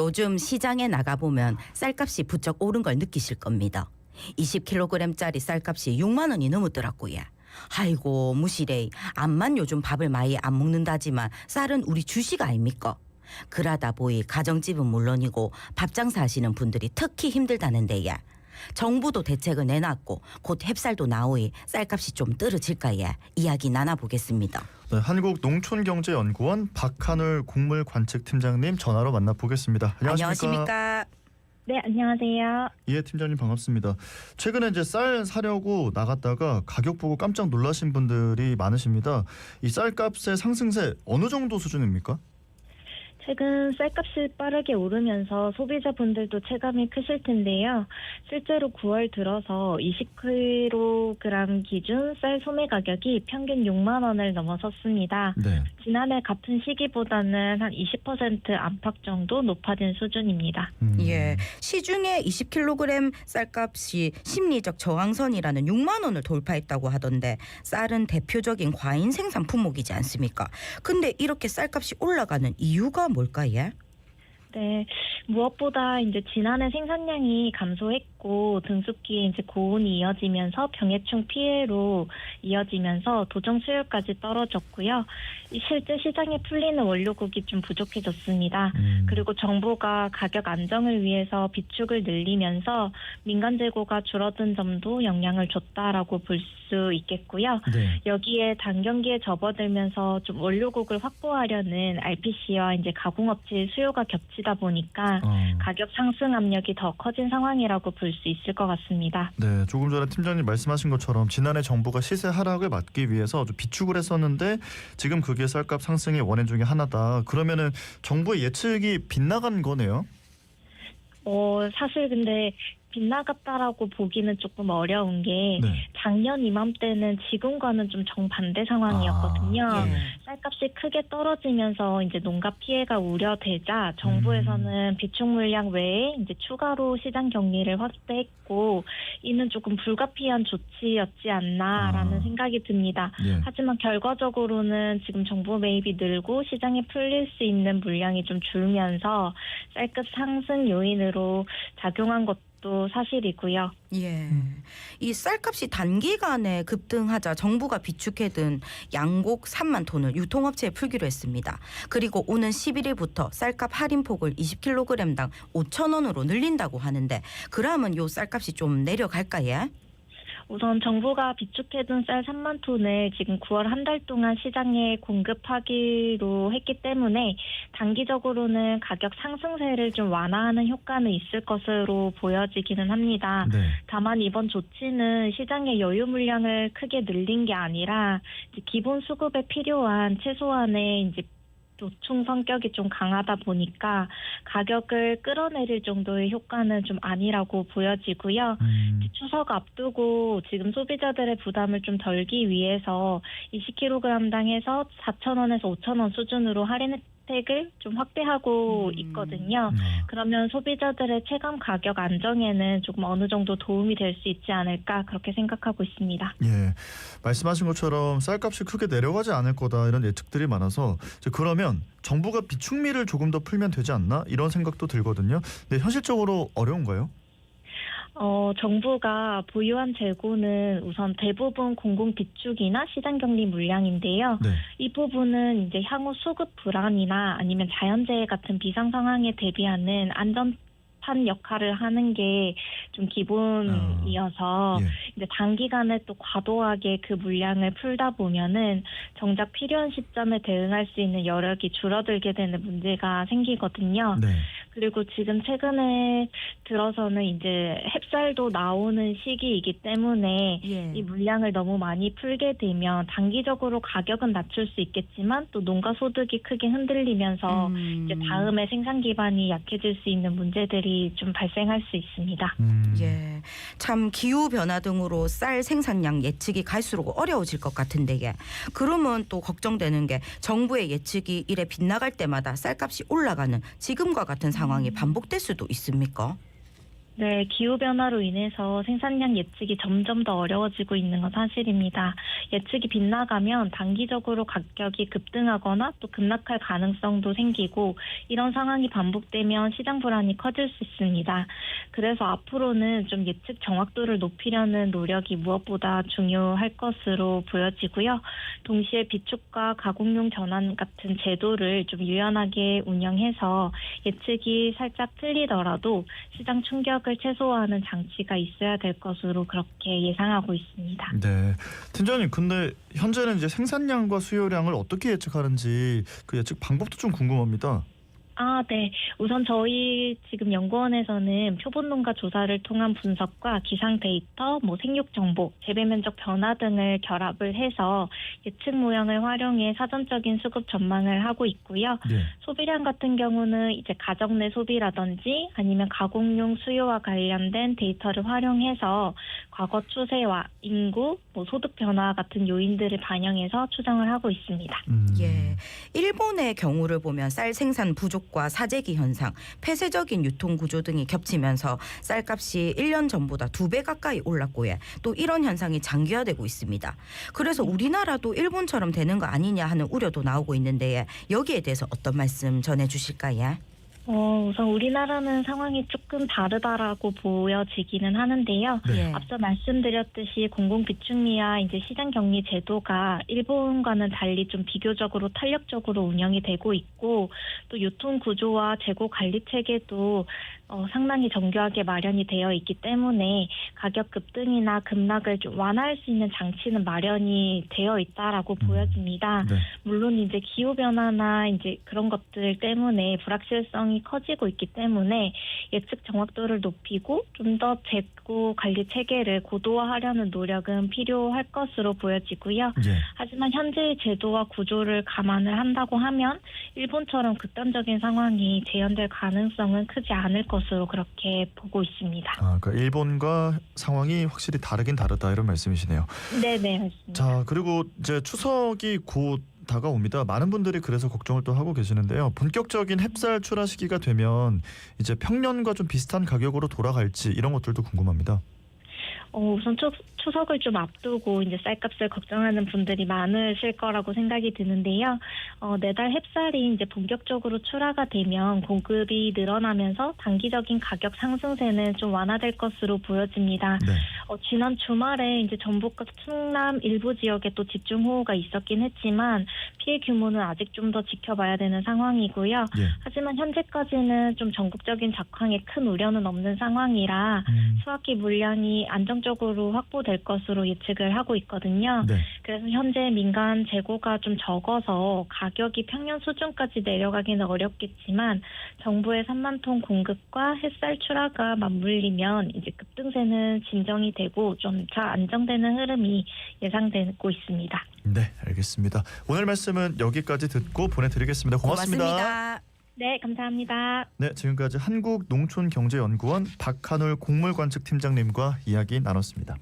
요즘 시장에 나가보면 쌀값이 부쩍 오른 걸 느끼실 겁니다. 20kg짜리 쌀값이 6만 원이 넘었더라고요. 아이고 무시래. 암만 요즘 밥을 많이 안 먹는다지만 쌀은 우리 주식 아닙니까? 그러다 보니 가정집은 물론이고 밥장사 하시는 분들이 특히 힘들다는데요. 정부도 대책을 내놨고 곧 햅쌀도 나오니 쌀값이 좀 떨어질까요? 이야기 나눠보겠습니다. 네, 한국농촌경제연구원 박한울 곡물관측팀장님 전화로 만나보겠습니다. 안녕하십니까? 네, 안녕하세요. 예, 팀장님 반갑습니다. 최근에 이제 쌀 사려고 나갔다가 가격 보고 깜짝 놀라신 분들이 많으십니다. 이 쌀값의 상승세 어느 정도 수준입니까? 최근 쌀값이 빠르게 오르면서 소비자분들도 체감이 크실 텐데요. 실제로 9월 들어서 20kg 기준 쌀 소매 가격이 평균 6만 원을 넘어섰습니다. 네. 지난해 같은 시기보다는 한 20% 안팎 정도 높아진 수준입니다. 예, 시중에 20kg 쌀값이 심리적 저항선이라는 6만 원을 돌파했다고 하던데 쌀은 대표적인 과인 생산 품목이지 않습니까? 근데 이렇게 쌀값이 올라가는 이유가 뭘까요? 네, 무엇보다 이제 지난해 생산량이 감소했고 등습기에 이제 고온이 이어지면서 병해충 피해로 이어지면서 도정 수요까지 떨어졌고요. 실제 시장에 풀리는 원료국이 좀 부족해졌습니다. 그리고 정부가 가격 안정을 위해서 비축을 늘리면서 민간 재고가 줄어든 점도 영향을 줬다라고 볼 수 있겠고요. 네. 여기에 단경기에 접어들면서 좀 원료국을 확보하려는 RPC와 이제 가공업체의 수요가 겹치다 보니까 가격 상승 압력이 더 커진 상황이라고 볼 수 있을 것 같습니다. 네, 조금 전에 팀장님 말씀하신 것처럼 지난해 정부가 시세 하락을 막기 위해서 좀 비축을 했었는데 지금 그게 쌀값 상승의 원인 중에 하나다. 그러면은 정부의 예측이 빗나간 거네요. 사실 근데 빗나갔다라고 보기는 조금 어려운 게 네. 작년 이맘때는 지금과는 좀 정반대 상황이었거든요. 쌀값이 크게 떨어지면서 이제 농가 피해가 우려되자 정부에서는 비축 물량 외에 이제 추가로 시장 격리를 확대했고 이는 조금 불가피한 조치였지 않나라는 생각이 듭니다. 예. 하지만 결과적으로는 지금 정부 매입이 늘고 시장에 풀릴 수 있는 물량이 좀 줄면서 쌀값 상승 요인으로 작용한 것도 사실이고요. 예, 이 쌀값이 단기간에 급등하자 정부가 비축해둔 양곡 3만 톤을 유통업체에 풀기로 했습니다. 그리고 오는 11일부터 쌀값 할인폭을 20kg당 5천 원으로 늘린다고 하는데 그러면 요 쌀값이 좀 내려갈까요? 우선 정부가 비축해둔 쌀 3만 톤을 지금 9월 한 달 동안 시장에 공급하기로 했기 때문에 단기적으로는 가격 상승세를 좀 완화하는 효과는 있을 것으로 보여지기는 합니다. 네. 다만 이번 조치는 시장의 여유 물량을 크게 늘린 게 아니라 이제 기본 수급에 필요한 최소한의 이제 도충 성격이 좀 강하다 보니까 가격을 끌어내릴 정도의 효과는 좀 아니라고 보여지고요. 추석 앞두고 지금 소비자들의 부담을 좀 덜기 위해서 20kg당 해서 4,000원에서 5,000원 수준으로 할인 혜택을 좀 확대하고 있거든요. 그러면 소비자들의 체감 가격 안정에는 조금 어느 정도 도움이 될 수 있지 않을까 그렇게 생각하고 있습니다. 예, 말씀하신 것처럼 쌀값이 크게 내려가지 않을 거다 이런 예측들이 많아서 그러면 정부가 비축미를 조금 더 풀면 되지 않나 이런 생각도 들거든요. 근데 현실적으로 어려운가요? 정부가 보유한 재고는 우선 대부분 공공 비축이나 시장 격리 물량인데요. 네. 이 부분은 이제 향후 수급 불안이나 아니면 자연재해 같은 비상 상황에 대비하는 안전판 역할을 하는 게 좀 기본이어서 예. 이제 단기간에 또 과도하게 그 물량을 풀다 보면은 정작 필요한 시점에 대응할 수 있는 여력이 줄어들게 되는 문제가 생기거든요. 네. 그리고 지금 최근에 들어서는 이제 햅쌀도 나오는 시기이기 때문에 이 물량을 너무 많이 풀게 되면 단기적으로 가격은 낮출 수 있겠지만 또 농가 소득이 크게 흔들리면서 이제 다음에 생산 기반이 약해질 수 있는 문제들이 좀 발생할 수 있습니다. 예, 참 기후 변화 등으로 쌀 생산량 예측이 갈수록 어려워질 것 같은데 그러면 또 걱정되는 게 정부의 예측이 이래 빗나갈 때마다 쌀값이 올라가는 지금과 같은 상황이 반복될 수도 있습니까? 네, 기후변화로 인해서 생산량 예측이 점점 더 어려워지고 있는 건 사실입니다. 예측이 빗나가면 단기적으로 가격이 급등하거나 또 급락할 가능성도 생기고 이런 상황이 반복되면 시장 불안이 커질 수 있습니다. 그래서 앞으로는 좀 예측 정확도를 높이려는 노력이 무엇보다 중요할 것으로 보여지고요. 동시에 비축과 가공용 전환 같은 제도를 좀 유연하게 운영해서 예측이 살짝 틀리더라도 시장 충격을 최소화하는 장치가 있어야 될 것으로 그렇게 예상하고 있습니다. 네, 팀장님, 근데 현재는 이제 생산량과 수요량을 어떻게 예측하는지 그 예측 방법도 좀 궁금합니다. 네. 우선 저희 지금 연구원에서는 표본농가 조사를 통한 분석과 기상 데이터, 생육 정보, 재배 면적 변화 등을 결합을 해서 예측 모형을 활용해 사전적인 수급 전망을 하고 있고요. 네. 소비량 같은 경우는 이제 가정 내 소비라든지 아니면 가공용 수요와 관련된 데이터를 활용해서 과거 추세와 인구, 소득 변화 같은 요인들을 반영해서 추정을 하고 있습니다. 예, 일본의 경우를 보면 쌀 생산 부족과 사재기 현상, 폐쇄적인 유통 구조 등이 겹치면서 쌀값이 1년 전보다 2배 가까이 올랐고요. 또 이런 현상이 장기화되고 있습니다. 그래서 우리나라도 일본처럼 되는 거 아니냐 하는 우려도 나오고 있는데 여기에 대해서 어떤 말씀 전해주실까요? 우선 우리나라는 상황이 조금 다르다라고 보여지기는 하는데요. 네. 앞서 말씀드렸듯이 공공비축미와 이제 시장격리 제도가 일본과는 달리 좀 비교적으로 탄력적으로 운영이 되고 있고 또 유통구조와 재고 관리 체계도 상당히 정교하게 마련이 되어 있기 때문에 가격 급등이나 급락을 좀 완화할 수 있는 장치는 마련이 되어 있다라고 보여집니다. 네. 물론 이제 기후변화나 이제 그런 것들 때문에 불확실성이 커지고 있기 때문에 예측 정확도를 높이고 좀 더 재고 관리 체계를 고도화하려는 노력은 필요할 것으로 보여지고요. 예. 하지만 현재의 제도와 구조를 감안을 한다고 하면 일본처럼 극단적인 상황이 재현될 가능성은 크지 않을 것으로 그렇게 보고 있습니다. 그러니까 일본과 상황이 확실히 다르긴 다르다 이런 말씀이시네요. 네네, 맞습니다. 자, 그리고 이제 추석이 곧 다가옵니다. 많은 분들이 그래서 걱정을 또 하고 계시는데요. 본격적인 햅쌀 출하 시기가 되면 이제 평년과 좀 비슷한 가격으로 돌아갈지 이런 것들도 궁금합니다. 우선 추석을 좀 앞두고 이제 쌀값을 걱정하는 분들이 많으실 거라고 생각이 드는데요. 내달 햅쌀이 이제 본격적으로 출하가 되면 공급이 늘어나면서 단기적인 가격 상승세는 좀 완화될 것으로 보여집니다. 네. 지난 주말에 이제 전북과 충남 일부 지역에 또 집중호우가 있었긴 했지만 피해 규모는 아직 좀 더 지켜봐야 되는 상황이고요. 예. 하지만 현재까지는 좀 전국적인 작황에 큰 우려는 없는 상황이라 수확기 물량이 안정적으로 확보될 것으로 예측을 하고 있거든요. 네. 그래서 현재 민간 재고가 좀 적어서 가격이 평년 수준까지 내려가기는 어렵겠지만 정부의 3만 톤 공급과 햇살 출하가 맞물리면 이제 급등세는 진정이 되고 좀 더 안정되는 흐름이 예상되고 있습니다. 네, 알겠습니다. 오늘 말씀은 여기까지 듣고 보내드리겠습니다. 고맙습니다. 네, 감사합니다. 네, 지금까지 한국농촌경제연구원 박한울 곡물관측팀장님과 이야기 나눴습니다.